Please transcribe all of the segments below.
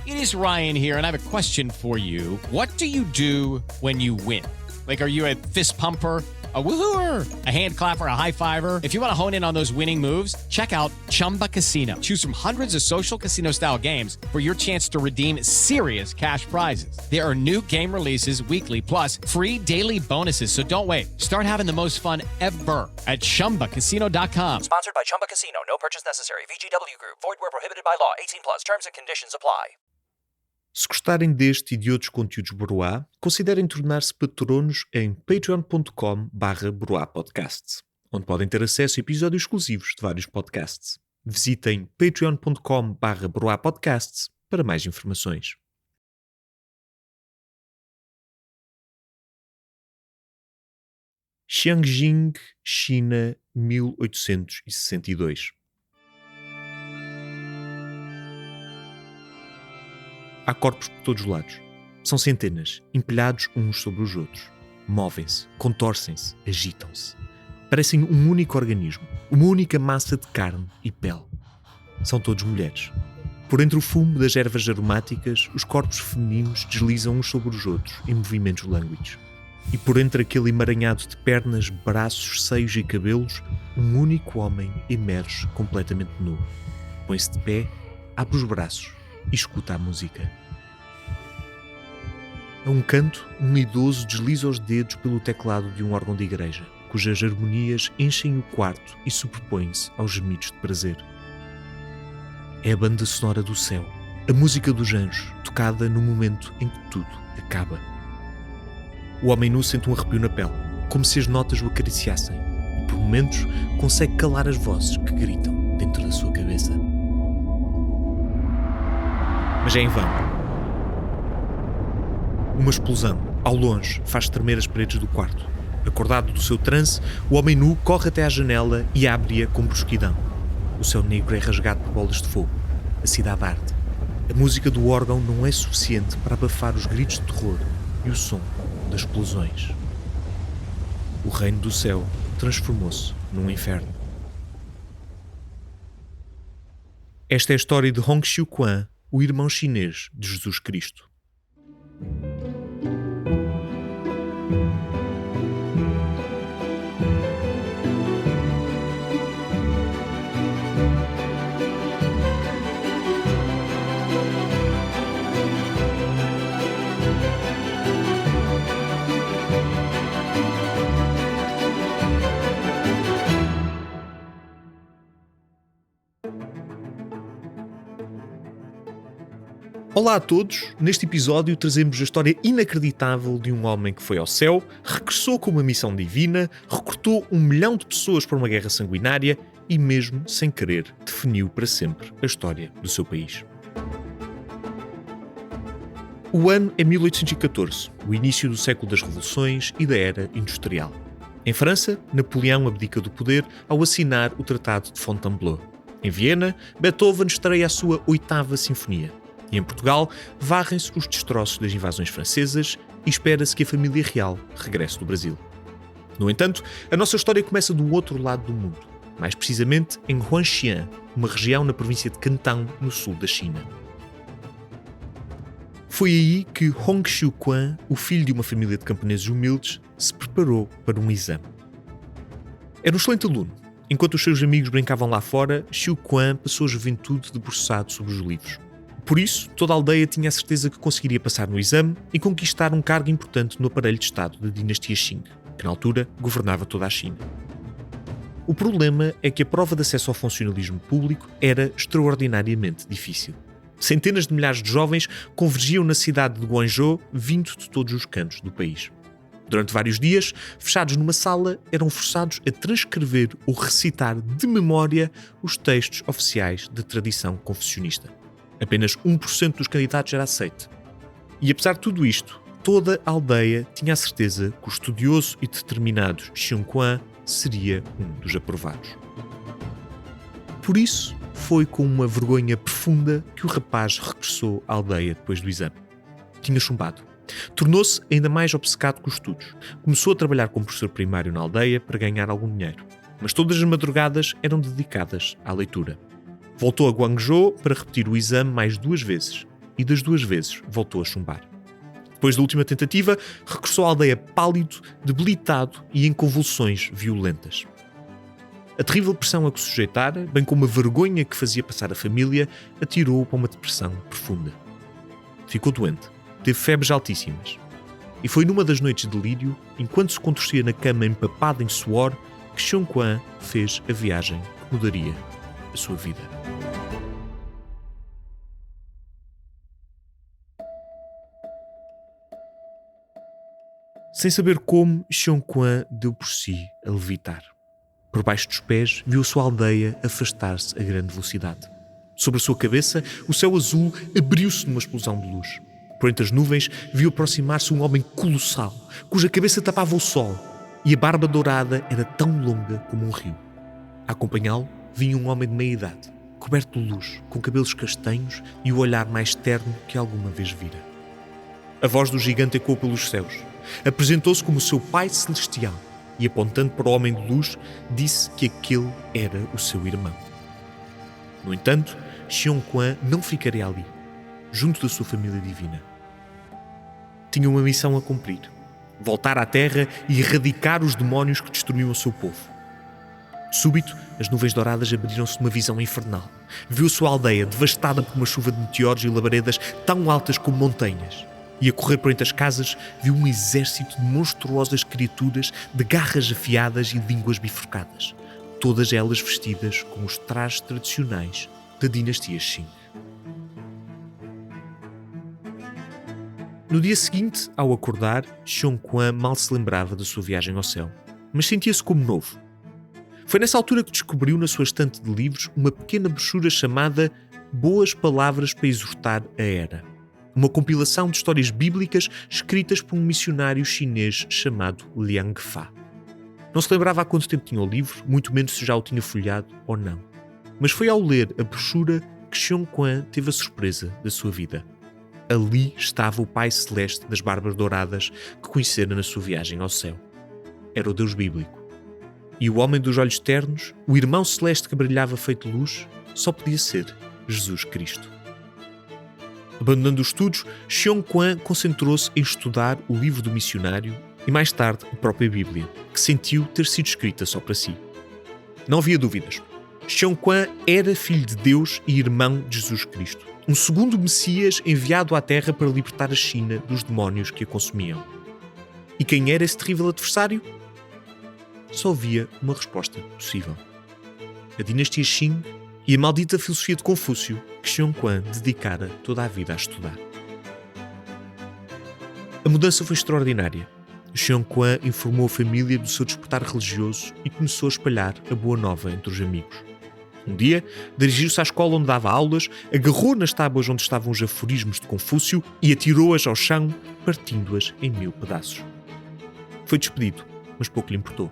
It is Ryan here, and I have a question for you. What do when you win? Like, are you a fist pumper, a woohooer, a hand clapper, a high fiver? If you want to hone in on those winning moves, check out Chumba Casino. Choose from hundreds of social casino style games for your chance to redeem serious cash prizes. There are new game releases weekly, plus free daily bonuses. So don't wait. Start having the most fun ever at ChumbaCasino.com. Sponsored by Chumba Casino. No purchase necessary. VGW Group. Void where prohibited by law. 18 plus. Terms and conditions apply. Se gostarem deste e de outros conteúdos Broá, considerem tornar-se patronos em patreon.com/broapodcasts, onde podem ter acesso a episódios exclusivos de vários podcasts. Visitem patreon.com/broapodcasts para mais informações. Xiangjing, China, 1862. Há corpos por todos os lados. São centenas, empilhados uns sobre os outros. Movem-se, contorcem-se, agitam-se. Parecem um único organismo, uma única massa de carne e pele. São todos mulheres. Por entre o fumo das ervas aromáticas, os corpos femininos deslizam uns sobre os outros em movimentos lânguidos. E por entre aquele emaranhado de pernas, braços, seios e cabelos, um único homem emerge completamente nu. Põe-se de pé, abre os braços e escuta a música. A um canto, um idoso desliza os dedos pelo teclado de um órgão de igreja, cujas harmonias enchem o quarto e superpõem-se aos gemidos de prazer. É a banda sonora do céu, a música dos anjos, tocada no momento em que tudo acaba. O homem nu sente um arrepio na pele, como se as notas o acariciassem, e por momentos consegue calar as vozes que gritam dentro da sua cabeça. Mas é em vão. Uma explosão, ao longe, faz tremer as paredes do quarto. Acordado do seu transe, o homem nu corre até à janela e abre-a com brusquidão. O céu negro é rasgado por bolas de fogo. A cidade arde. A música do órgão não é suficiente para abafar os gritos de terror e o som das explosões. O reino do céu transformou-se num inferno. Esta é a história de Hong Xiuquan, o irmão chinês de Jesus Cristo. Olá a todos, neste episódio trazemos a história inacreditável de um homem que foi ao céu, regressou com uma missão divina, recrutou 1 milhão de pessoas para uma guerra sanguinária e mesmo sem querer definiu para sempre a história do seu país. O ano é 1814, o início do século das revoluções e da era industrial. Em França, Napoleão abdica do poder ao assinar o Tratado de Fontainebleau. Em Viena, Beethoven estreia a sua 8ª Sinfonia. E em Portugal, varrem-se os destroços das invasões francesas e espera-se que a família real regresse do Brasil. No entanto, a nossa história começa do outro lado do mundo, mais precisamente em Huanxian, uma região na província de Canton, no sul da China. Foi aí que Hong Xiuquan, o filho de uma família de camponeses humildes, se preparou para um exame. Era um excelente aluno. Enquanto os seus amigos brincavam lá fora, Xiuquan passou a juventude debruçado sobre os livros. Por isso, toda a aldeia tinha a certeza que conseguiria passar no exame e conquistar um cargo importante no aparelho de Estado da dinastia Qing, que na altura governava toda a China. O problema é que a prova de acesso ao funcionalismo público era extraordinariamente difícil. Centenas de milhares de jovens convergiam na cidade de Guangzhou, vindo de todos os cantos do país. Durante vários dias, fechados numa sala, eram forçados a transcrever ou recitar de memória os textos oficiais da tradição confucionista. Apenas 1% dos candidatos era aceite. E apesar de tudo isto, toda a aldeia tinha a certeza que o estudioso e determinado Xiuquan seria um dos aprovados. Por isso, foi com uma vergonha profunda que o rapaz regressou à aldeia depois do exame. Tinha chumbado. Tornou-se ainda mais obcecado com os estudos. Começou a trabalhar como professor primário na aldeia para ganhar algum dinheiro. Mas todas as madrugadas eram dedicadas à leitura. Voltou a Guangzhou para repetir o exame mais 2 vezes. e das 2 vezes voltou a chumbar. Depois da última tentativa, regressou à aldeia pálido, debilitado e em convulsões violentas. A terrível pressão a que se sujeitara, bem como a vergonha que fazia passar a família, atirou-o para uma depressão profunda. Ficou doente, teve febres altíssimas. E foi numa das noites de delírio, enquanto se contorcia na cama empapado em suor, que Xiong Quan fez a viagem que mudaria a sua vida. Sem saber como, Xiong Quan deu por si a levitar. Por baixo dos pés, viu a sua aldeia afastar-se a grande velocidade. Sobre a sua cabeça, o céu azul abriu-se numa explosão de luz. Por entre as nuvens, viu aproximar-se um homem colossal, cuja cabeça tapava o sol, e a barba dourada era tão longa como um rio. A acompanhá-lo, vinha um homem de meia-idade, coberto de luz, com cabelos castanhos e o olhar mais terno que alguma vez vira. A voz do gigante ecoou pelos céus. Apresentou-se como seu pai celestial e, apontando para o homem de luz, disse que aquele era o seu irmão. No entanto, Xiong Quan não ficaria ali, junto da sua família divina. Tinha uma missão a cumprir: voltar à Terra e erradicar os demónios que destruíam o seu povo. De súbito, as nuvens douradas abriram-se numa visão infernal. Viu a sua aldeia devastada por uma chuva de meteoros e labaredas tão altas como montanhas. E a correr por entre as casas, viu um exército de monstruosas criaturas de garras afiadas e línguas bifurcadas, todas elas vestidas com os trajes tradicionais da dinastia Qing. No dia seguinte, ao acordar, Xiong Quan mal se lembrava da sua viagem ao céu, mas sentia-se como novo. Foi nessa altura que descobriu na sua estante de livros uma pequena brochura chamada Boas Palavras para Exortar a Era, uma compilação de histórias bíblicas escritas por um missionário chinês chamado Liang Fa. Não se lembrava há quanto tempo tinha o livro, muito menos se já o tinha folheado ou não. Mas foi ao ler a brochura que Xiong Quan teve a surpresa da sua vida. Ali estava o Pai Celeste das Barbas Douradas que conhecera na sua viagem ao céu. Era o Deus bíblico. E o homem dos olhos ternos, o irmão celeste que brilhava feito luz, só podia ser Jesus Cristo. Abandonando os estudos, Xiong Quan concentrou-se em estudar o livro do missionário e mais tarde a própria Bíblia, que sentiu ter sido escrita só para si. Não havia dúvidas. Xiong Quan era filho de Deus e irmão de Jesus Cristo, um segundo Messias enviado à Terra para libertar a China dos demónios que a consumiam. E quem era esse terrível adversário? Só havia uma resposta possível: a dinastia Qing e a maldita filosofia de Confúcio que Xiong Quan dedicara toda a vida a estudar. A mudança foi extraordinária. Xiong Quan informou a família do seu despertar religioso e começou a espalhar a boa nova entre os amigos. Um dia, dirigiu-se à escola onde dava aulas, agarrou nas tábuas onde estavam os aforismos de Confúcio e atirou-as ao chão, partindo-as em 1000 pedaços. Foi despedido, mas pouco lhe importou.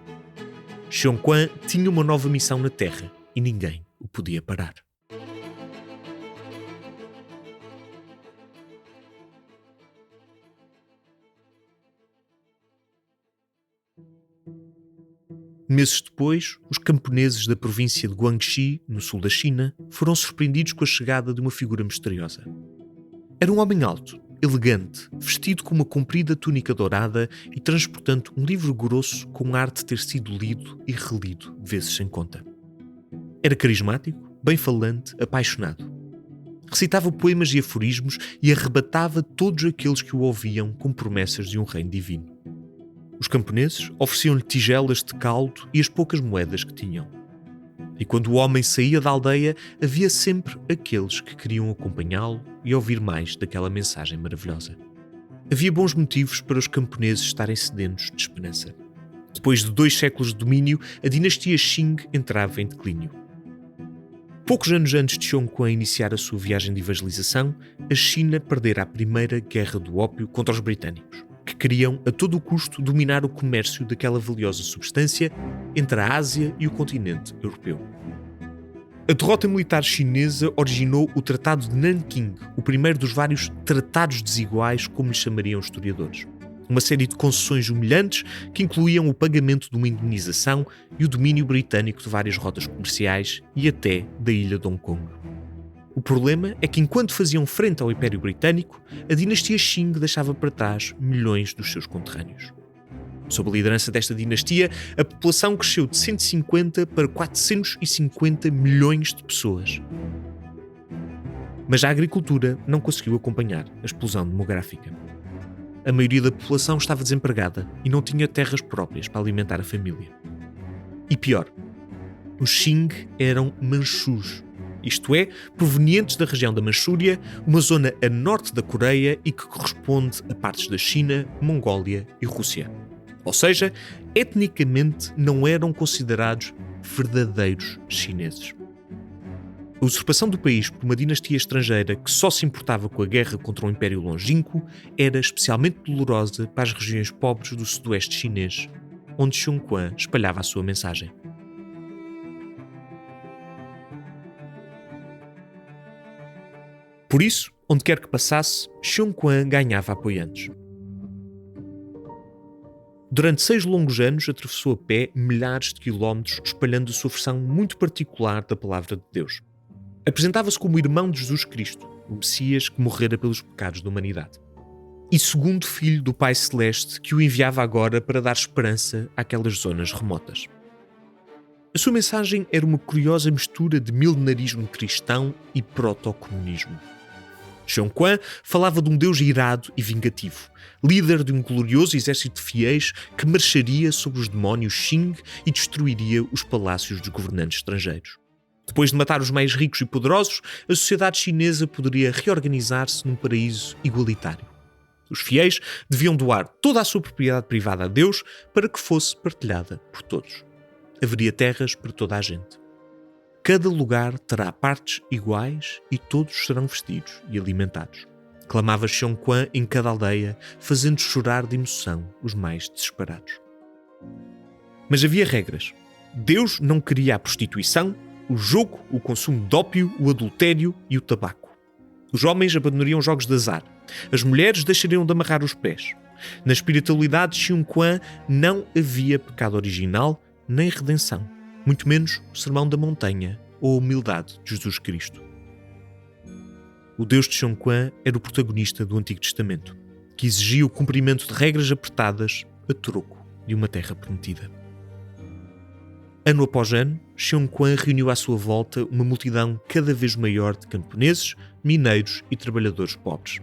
Xiong Quan tinha uma nova missão na Terra e ninguém o podia parar. Meses depois, os camponeses da província de Guangxi, no sul da China, foram surpreendidos com a chegada de uma figura misteriosa. Era um homem alto, elegante, vestido com uma comprida túnica dourada e transportando um livro grosso com ar de ter sido lido e relido vezes sem conta. Era carismático, bem falante, apaixonado. Recitava poemas e aforismos e arrebatava todos aqueles que o ouviam com promessas de um reino divino. Os camponeses ofereciam-lhe tigelas de caldo e as poucas moedas que tinham. E quando o homem saía da aldeia, havia sempre aqueles que queriam acompanhá-lo e ouvir mais daquela mensagem maravilhosa. Havia bons motivos para os camponeses estarem sedentos de esperança. Depois de 2 séculos de domínio, a dinastia Qing entrava em declínio. Poucos anos antes de Xiong Quan iniciar a sua viagem de evangelização, a China perdera a primeira guerra do ópio contra os britânicos, que queriam a todo o custo dominar o comércio daquela valiosa substância entre a Ásia e o continente europeu. A derrota militar chinesa originou o Tratado de Nanking, o primeiro dos vários tratados desiguais, como lhe chamariam os historiadores. Uma série de concessões humilhantes que incluíam o pagamento de uma indemnização e o domínio britânico de várias rotas comerciais e até da ilha de Hong Kong. O problema é que enquanto faziam frente ao Império Britânico, a dinastia Qing deixava para trás milhões dos seus conterrâneos. Sob a liderança desta dinastia, a população cresceu de 150 para 450 milhões de pessoas. Mas a agricultura não conseguiu acompanhar a explosão demográfica. A maioria da população estava desempregada e não tinha terras próprias para alimentar a família. E pior, os Qing eram manchus, isto é, provenientes da região da Manchúria, uma zona a norte da Coreia e que corresponde a partes da China, Mongólia e Rússia. Ou seja, etnicamente não eram considerados verdadeiros chineses. A usurpação do país por uma dinastia estrangeira que só se importava com a guerra contra o Império Longínquo era especialmente dolorosa para as regiões pobres do sudoeste chinês, onde Xiong Quan espalhava a sua mensagem. Por isso, onde quer que passasse, Xiong Quan ganhava apoiantes. Durante 6 longos anos atravessou a pé milhares de quilómetros espalhando a sua versão muito particular da Palavra de Deus. Apresentava-se como irmão de Jesus Cristo, o Messias que morrera pelos pecados da humanidade. E segundo filho do Pai Celeste que o enviava agora para dar esperança àquelas zonas remotas. A sua mensagem era uma curiosa mistura de milenarismo cristão e proto-comunismo. Xiong Quan falava de um Deus irado e vingativo, líder de um glorioso exército de fiéis que marcharia sobre os demónios Qing e destruiria os palácios dos governantes estrangeiros. Depois de matar os mais ricos e poderosos, a sociedade chinesa poderia reorganizar-se num paraíso igualitário. Os fiéis deviam doar toda a sua propriedade privada a Deus para que fosse partilhada por todos. Haveria terras para toda a gente. Cada lugar terá partes iguais e todos serão vestidos e alimentados. Clamava Xiong Quan em cada aldeia, fazendo chorar de emoção os mais desesperados. Mas havia regras. Deus não queria a prostituição, o jogo, o consumo de ópio, o adultério e o tabaco. Os homens abandonariam jogos de azar. As mulheres deixariam de amarrar os pés. Na espiritualidade de Xiong Quan não havia pecado original nem redenção. Muito menos o Sermão da Montanha ou a humildade de Jesus Cristo. O Deus de Xiong Quan era o protagonista do Antigo Testamento, que exigia o cumprimento de regras apertadas a troco de uma terra prometida. Ano após ano, Xiong Quan reuniu à sua volta uma multidão cada vez maior de camponeses, mineiros e trabalhadores pobres.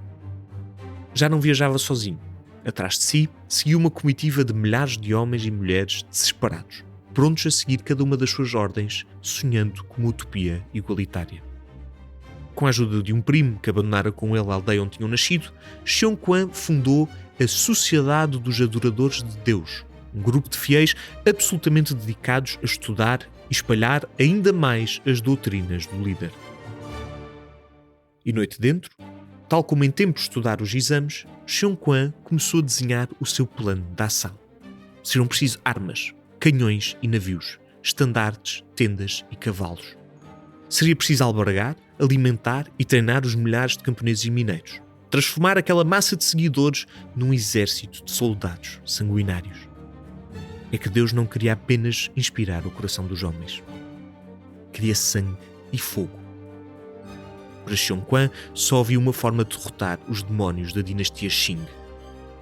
Já não viajava sozinho. Atrás de si, seguia uma comitiva de milhares de homens e mulheres desesperados, prontos a seguir cada uma das suas ordens, sonhando com uma utopia igualitária. Com a ajuda de um primo que abandonara com ele a aldeia onde tinham nascido, Xiong Quan fundou a Sociedade dos Adoradores de Deus, um grupo de fiéis absolutamente dedicados a estudar e espalhar ainda mais as doutrinas do líder. E noite dentro, tal como em tempo de estudar os exames, Xiong Quan começou a desenhar o seu plano de ação. Seriam preciso armas, canhões e navios, estandartes, tendas e cavalos. Seria preciso albergar, alimentar e treinar os milhares de camponeses e mineiros, transformar aquela massa de seguidores num exército de soldados sanguinários. É que Deus não queria apenas inspirar o coração dos homens. Queria sangue e fogo. Para Xiong Quan só havia uma forma de derrotar os demónios da dinastia Qing: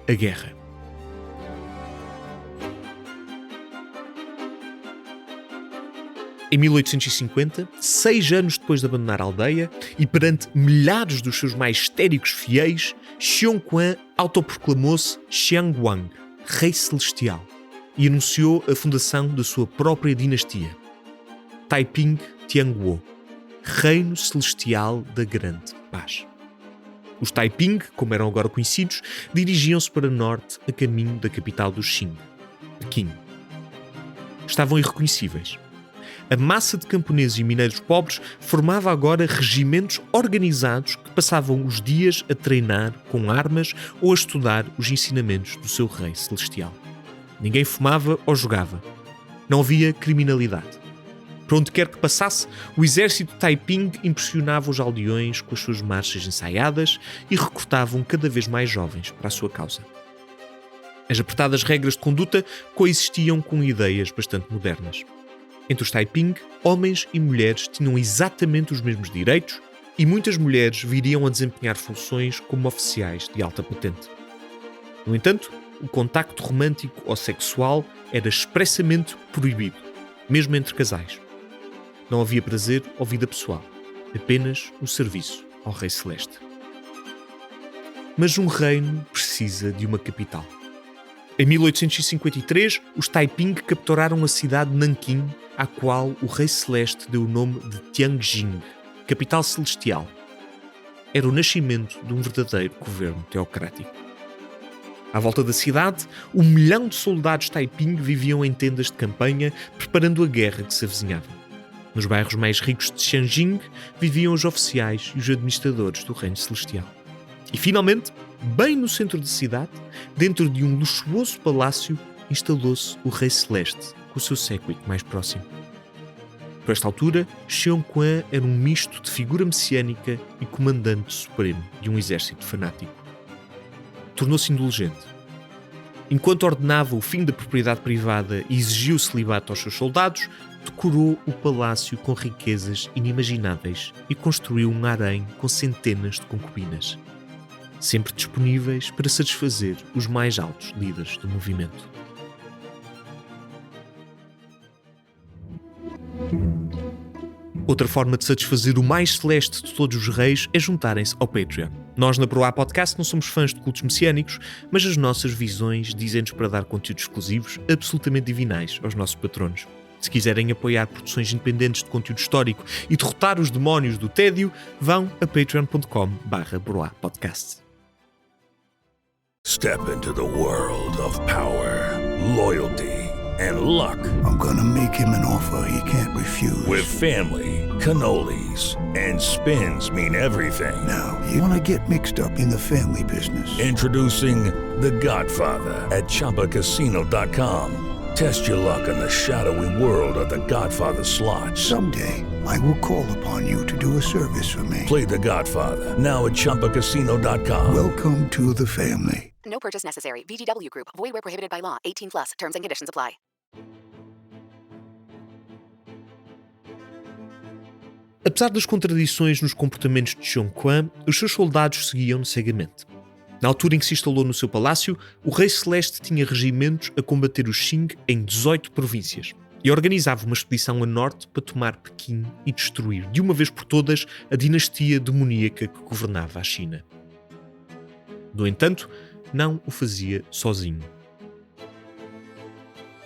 a guerra. Em 1850, 6 anos depois de abandonar a aldeia e perante milhares dos seus mais histéricos fiéis, Xiong Quan autoproclamou-se Xianguang, Rei Celestial, e anunciou a fundação da sua própria dinastia, Taiping Tianguo, Reino Celestial da Grande Paz. Os Taiping, como eram agora conhecidos, dirigiam-se para norte a caminho da capital do Qing, Pequim. Estavam irreconhecíveis. A massa de camponeses e mineiros pobres formava agora regimentos organizados que passavam os dias a treinar com armas ou a estudar os ensinamentos do seu Rei Celestial. Ninguém fumava ou jogava. Não havia criminalidade. Para onde quer que passasse, o exército Taiping impressionava os aldeões com as suas marchas ensaiadas e recrutavam cada vez mais jovens para a sua causa. As apertadas regras de conduta coexistiam com ideias bastante modernas. Entre os Taiping, homens e mulheres tinham exatamente os mesmos direitos, e muitas mulheres viriam a desempenhar funções como oficiais de alta patente. No entanto, o contacto romântico ou sexual era expressamente proibido, mesmo entre casais. Não havia prazer ou vida pessoal, apenas o serviço ao Rei Celeste. Mas um reino precisa de uma capital. Em 1853, os Taiping capturaram a cidade de Nanquim, à qual o Rei Celeste deu o nome de Tianjin, capital celestial. Era o nascimento de um verdadeiro governo teocrático. À volta da cidade, 1 milhão de soldados Taiping viviam em tendas de campanha, preparando a guerra que se avizinhava. Nos bairros mais ricos de Tianjin viviam os oficiais e os administradores do Reino Celestial. E, finalmente, bem no centro da cidade, dentro de um luxuoso palácio, instalou-se o Rei Celeste, com o seu séquito mais próximo. Por esta altura, Xiong Quan era um misto de figura messiânica e comandante supremo de um exército fanático. Tornou-se indulgente. Enquanto ordenava o fim da propriedade privada e exigiu o celibato aos seus soldados, decorou o palácio com riquezas inimagináveis e construiu um harém com centenas de concubinas, sempre disponíveis para satisfazer os mais altos líderes do movimento. Outra forma de satisfazer o mais celeste de todos os reis é juntarem-se ao Patreon. Nós na Broá Podcast não somos fãs de cultos messiânicos, mas as nossas visões dizem-nos para dar conteúdos exclusivos absolutamente divinais aos nossos patronos. Se quiserem apoiar produções independentes de conteúdo histórico e derrotar os demónios do tédio, vão a patreon.com/Broá Podcast. Step into the world of power, loyalty, and luck. I'm gonna make him an offer he can't refuse. With family, cannolis, and spins mean everything. Now, you wanna get mixed up in the family business. Introducing The Godfather at ChumbaCasino.com. Test your luck in the shadowy world of The Godfather slot. Someday, I will call upon you to do a service for me. Play The Godfather, now at ChumbaCasino.com. Welcome to the family. No purchase necessary. VGW Group. Void where prohibited by law. 18 plus. Terms and conditions apply. Apesar das contradições nos comportamentos de Xiong Quan, os seus soldados seguiam-no cegamente. Na altura em que se instalou no seu palácio, o Rei Celeste tinha regimentos a combater os Qing em 18 províncias e organizava uma expedição a norte para tomar Pequim e destruir, de uma vez por todas, a dinastia demoníaca que governava a China. No entanto, não o fazia sozinho.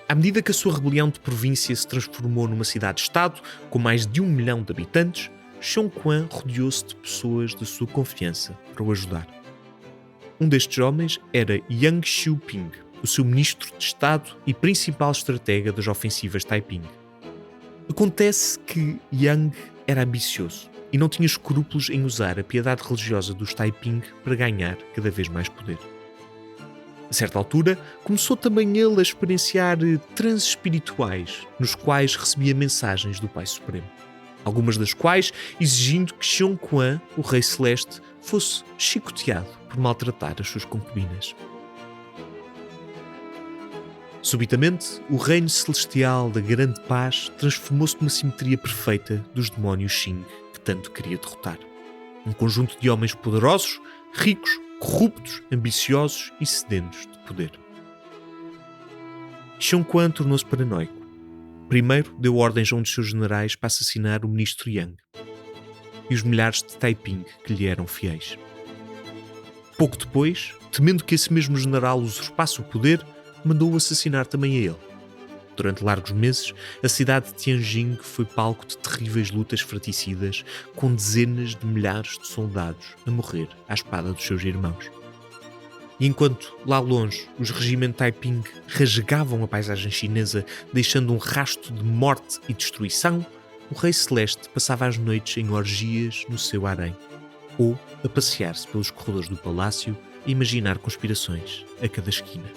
À medida que a sua rebelião de província se transformou numa cidade-estado com mais de 1 milhão de habitantes, Xiong Quan rodeou-se de pessoas de sua confiança para o ajudar. Um destes homens era Yang Xiuping, o seu ministro de Estado e principal estratega das ofensivas Taiping. Acontece que Yang era ambicioso e não tinha escrúpulos em usar a piedade religiosa dos Taiping para ganhar cada vez mais poder. A certa altura, começou também ele a experienciar transes espirituais, nos quais recebia mensagens do Pai Supremo, algumas das quais exigindo que Xiong Quan, o Rei Celeste, fosse chicoteado por maltratar as suas concubinas. Subitamente, o reino celestial da grande paz transformou-se numa simetria perfeita dos demónios Qing que tanto queria derrotar. Um conjunto de homens poderosos, ricos, corruptos, ambiciosos e sedentos de poder. Xiong Quan tornou-se paranoico. Primeiro deu ordens a um dos seus generais para assassinar o ministro Yang e os milhares de Taiping que lhe eram fiéis. Pouco depois, temendo que esse mesmo general usurpasse o poder, mandou-o assassinar também a ele. Durante largos meses, a cidade de Tianjin foi palco de terríveis lutas fratricidas, com dezenas de milhares de soldados a morrer à espada dos seus irmãos. E enquanto, lá longe, os regimentos Taiping rasgavam a paisagem chinesa, deixando um rasto de morte e destruição, o Rei Celeste passava as noites em orgias no seu harém, ou a passear-se pelos corredores do palácio e imaginar conspirações a cada esquina.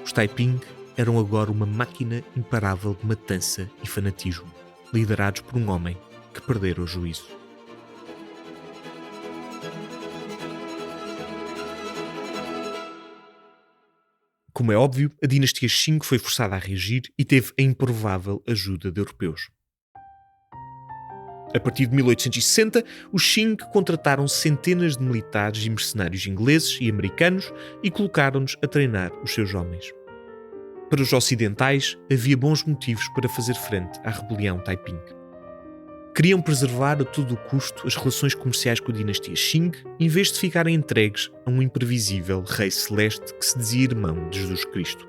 Os Taiping eram agora uma máquina imparável de matança e fanatismo, liderados por um homem que perdera o juízo. Como é óbvio, a dinastia Qing foi forçada a reagir e teve a improvável ajuda de europeus. A partir de 1860, os Qing contrataram centenas de militares e mercenários ingleses e americanos e colocaram-nos a treinar os seus homens. Para os ocidentais, havia bons motivos para fazer frente à rebelião Taiping. Queriam preservar a todo o custo as relações comerciais com a dinastia Qing, em vez de ficarem entregues a um imprevisível rei celeste que se dizia irmão de Jesus Cristo.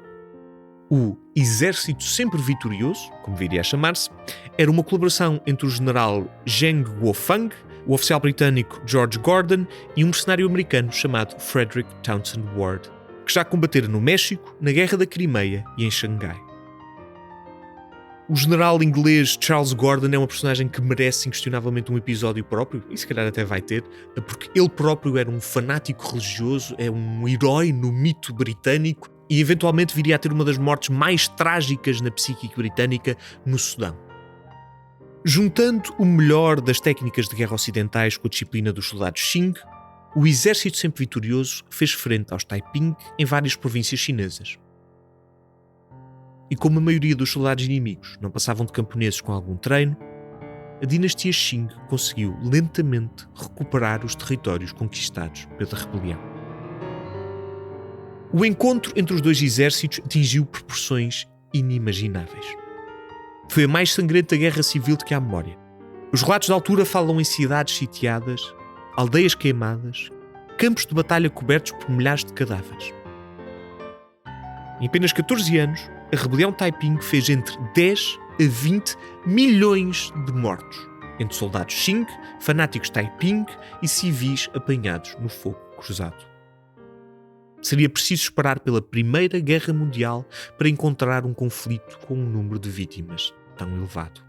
O Exército Sempre Vitorioso, como viria a chamar-se, era uma colaboração entre o general Zheng Guofeng, o oficial britânico George Gordon e um mercenário americano chamado Frederick Townsend Ward, que já combateram no México, na Guerra da Crimeia e em Xangai. O general inglês Charles Gordon é uma personagem que merece inquestionavelmente um episódio próprio, e se calhar até vai ter, porque ele próprio era um fanático religioso, é um herói no mito britânico e eventualmente viria a ter uma das mortes mais trágicas na psique britânica no Sudão. Juntando o melhor das técnicas de guerra ocidentais com a disciplina dos soldados Qing, o exército sempre vitorioso fez frente aos Taiping em várias províncias chinesas. E como a maioria dos soldados inimigos não passavam de camponeses com algum treino, a dinastia Qing conseguiu lentamente recuperar os territórios conquistados pela rebelião. O encontro entre os dois exércitos atingiu proporções inimagináveis. Foi a mais sangrenta guerra civil de que há memória. Os relatos da altura falam em cidades sitiadas, aldeias queimadas, campos de batalha cobertos por milhares de cadáveres. Em apenas 14 anos, a rebelião Taiping fez entre 10 a 20 milhões de mortos, entre soldados Qing, fanáticos Taiping e civis apanhados no fogo cruzado. Seria preciso esperar pela Primeira Guerra Mundial para encontrar um conflito com um número de vítimas tão elevado.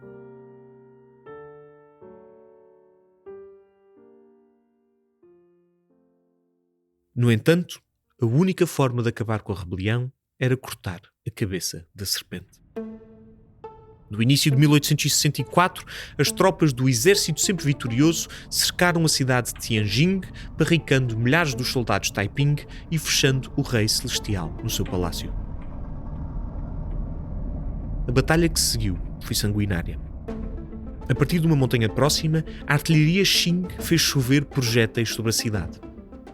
No entanto, a única forma de acabar com a rebelião era cortar a cabeça da serpente. No início de 1864, as tropas do Exército Sempre Vitorioso cercaram a cidade de Tianjin, barricando milhares dos soldados Taiping e fechando o Rei Celestial no seu palácio. A batalha que se seguiu foi sanguinária. A partir de uma montanha próxima, a artilharia Qing fez chover projéteis sobre a cidade.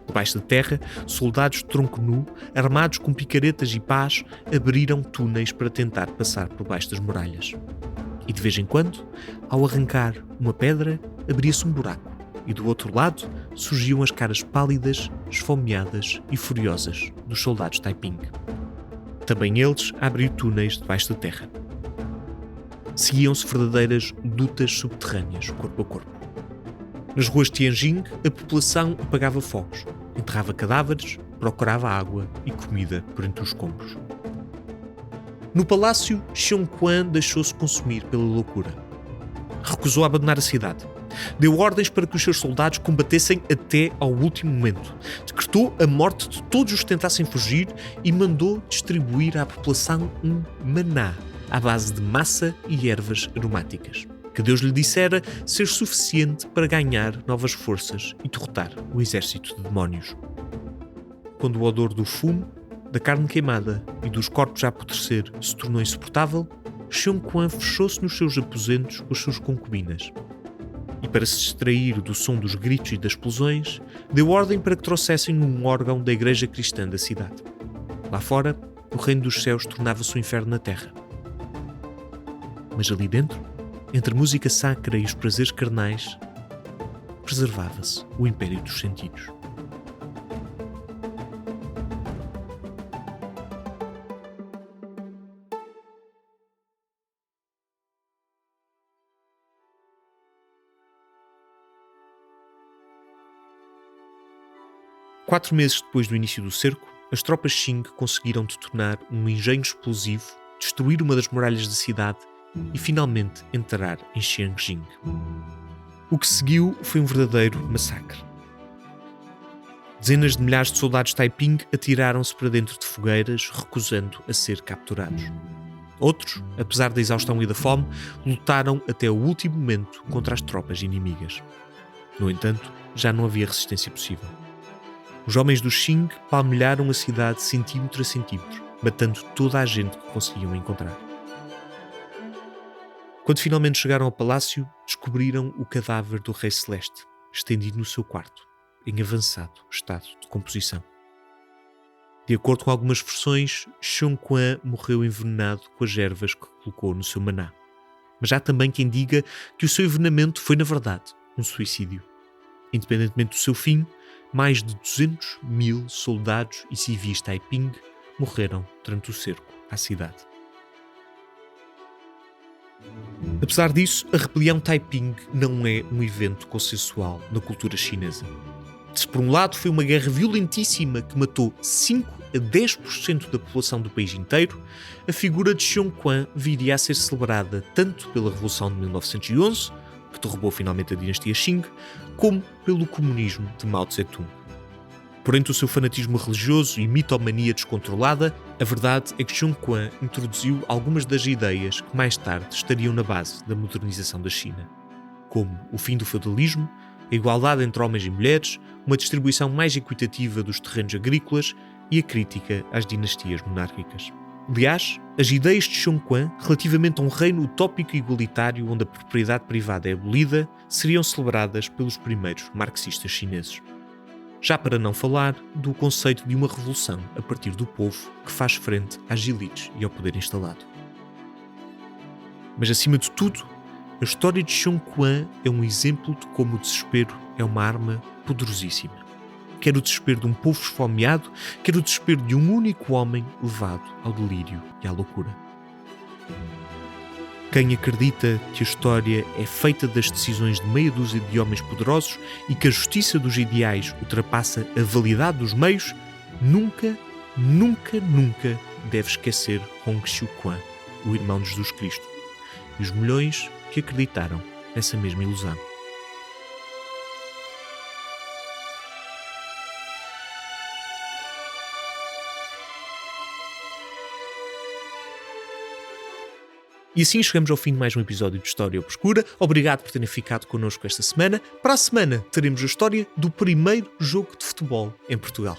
Debaixo da terra, soldados de tronco nu, armados com picaretas e pás, abriram túneis para tentar passar por baixo das muralhas. E de vez em quando, ao arrancar uma pedra, abria-se um buraco, e do outro lado surgiam as caras pálidas, esfomeadas e furiosas dos soldados Taiping. Também eles a abrir túneis debaixo da terra. Seguiam-se verdadeiras lutas subterrâneas, corpo a corpo. Nas ruas de Tianjin, a população apagava fogos, enterrava cadáveres, procurava água e comida por entre os escombros. No palácio, Xiong Quan deixou-se consumir pela loucura. Recusou abandonar a cidade. Deu ordens para que os seus soldados combatessem até ao último momento. Decretou a morte de todos os que tentassem fugir e mandou distribuir à população um maná à base de massa e ervas aromáticas, que Deus lhe dissera ser suficiente para ganhar novas forças e derrotar o exército de demónios. Quando o odor do fumo, da carne queimada e dos corpos a apodrecer se tornou insuportável, Xiong Quan fechou-se nos seus aposentos com as suas concubinas. E para se distrair do som dos gritos e das explosões, deu ordem para que trouxessem um órgão da igreja cristã da cidade. Lá fora, o reino dos céus tornava-se um inferno na terra. Mas ali dentro, entre a música sacra e os prazeres carnais, preservava-se o império dos sentidos. Quatro meses depois do início do cerco, as tropas Qing conseguiram detonar um engenho explosivo, destruir uma das muralhas da cidade e finalmente entrar em Tianjin. O que seguiu foi um verdadeiro massacre. Dezenas de milhares de soldados Taiping atiraram-se para dentro de fogueiras, recusando a ser capturados. Outros, apesar da exaustão e da fome, lutaram até o último momento contra as tropas inimigas. No entanto, já não havia resistência possível. Os homens do Qing palmilharam a cidade centímetro a centímetro, matando toda a gente que conseguiam encontrar. Quando finalmente chegaram ao palácio, descobriram o cadáver do Rei Celeste, estendido no seu quarto, em avançado estado de decomposição. De acordo com algumas versões, Xiong Quan morreu envenenado com as ervas que colocou no seu maná. Mas há também quem diga que o seu envenenamento foi, na verdade, um suicídio. Independentemente do seu fim, mais de 200.000 soldados e civis Taiping morreram durante o cerco à cidade. Apesar disso, a rebelião Taiping não é um evento consensual na cultura chinesa. Se por um lado foi uma guerra violentíssima que matou 5 a 10% da população do país inteiro, a figura de Xiong Quan viria a ser celebrada tanto pela Revolução de 1911, que derrubou finalmente a dinastia Qing, como pelo comunismo de Mao Tse-tung. Porém, do seu fanatismo religioso e mitomania descontrolada, a verdade é que Xiong Quan introduziu algumas das ideias que mais tarde estariam na base da modernização da China, como o fim do feudalismo, a igualdade entre homens e mulheres, uma distribuição mais equitativa dos terrenos agrícolas e a crítica às dinastias monárquicas. Aliás, as ideias de Xiong Quan relativamente a um reino utópico e igualitário onde a propriedade privada é abolida seriam celebradas pelos primeiros marxistas chineses. Já para não falar do conceito de uma revolução a partir do povo que faz frente às elites e ao poder instalado. Mas acima de tudo, a história de Xiong Quan é um exemplo de como o desespero é uma arma poderosíssima. Quer o desespero de um povo esfomeado, quer o desespero de um único homem levado ao delírio e à loucura. Quem acredita que a história é feita das decisões de meia dúzia de homens poderosos e que a justiça dos ideais ultrapassa a validade dos meios, nunca deve esquecer Hong Xiu Quan, o irmão de Jesus Cristo, e os milhões que acreditaram nessa mesma ilusão. E assim chegamos ao fim de mais um episódio de História Obscura. Obrigado por terem ficado connosco esta semana. Para a semana teremos a história do primeiro jogo de futebol em Portugal.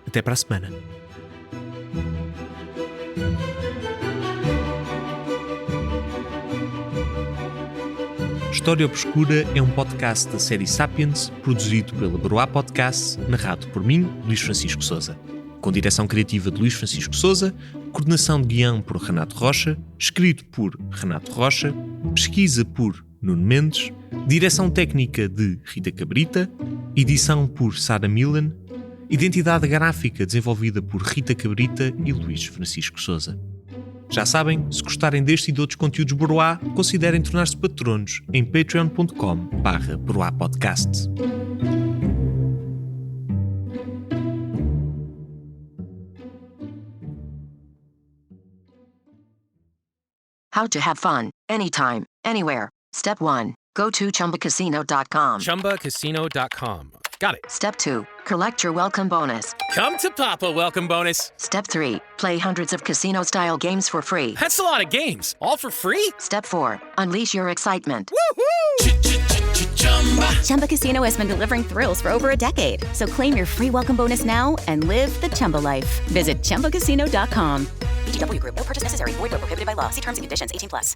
Até para a semana. História Obscura é um podcast da série Sapiens, produzido pela Broá Podcasts, narrado por mim, Luís Francisco Sousa. Com direção criativa de Luís Francisco Sousa, coordenação de guião por Renato Rocha, escrito por Renato Rocha, pesquisa por Nuno Mendes, direção técnica de Rita Cabrita, edição por Sara Milan, identidade gráfica desenvolvida por Rita Cabrita e Luís Francisco Sousa. Já sabem, se gostarem deste e de outros conteúdos Broá, considerem tornar-se patronos em patreon.com/broapodcast. How to have fun, anytime, anywhere. Step 1. Go to ChumbaCasino.com. ChumbaCasino.com. Got it. Step 2. Collect your welcome bonus. Come to Papa welcome bonus. Step 3. Play hundreds of casino-style games for free. That's a lot of games. All for free? Step 4. Unleash your excitement. Woohoo! Chumba Casino has been delivering thrills for over a decade. So claim your free welcome bonus now and live the Chumba life. Visit ChumbaCasino.com. VGW Group. No purchase necessary. Void where prohibited by law. See terms and conditions. 18+.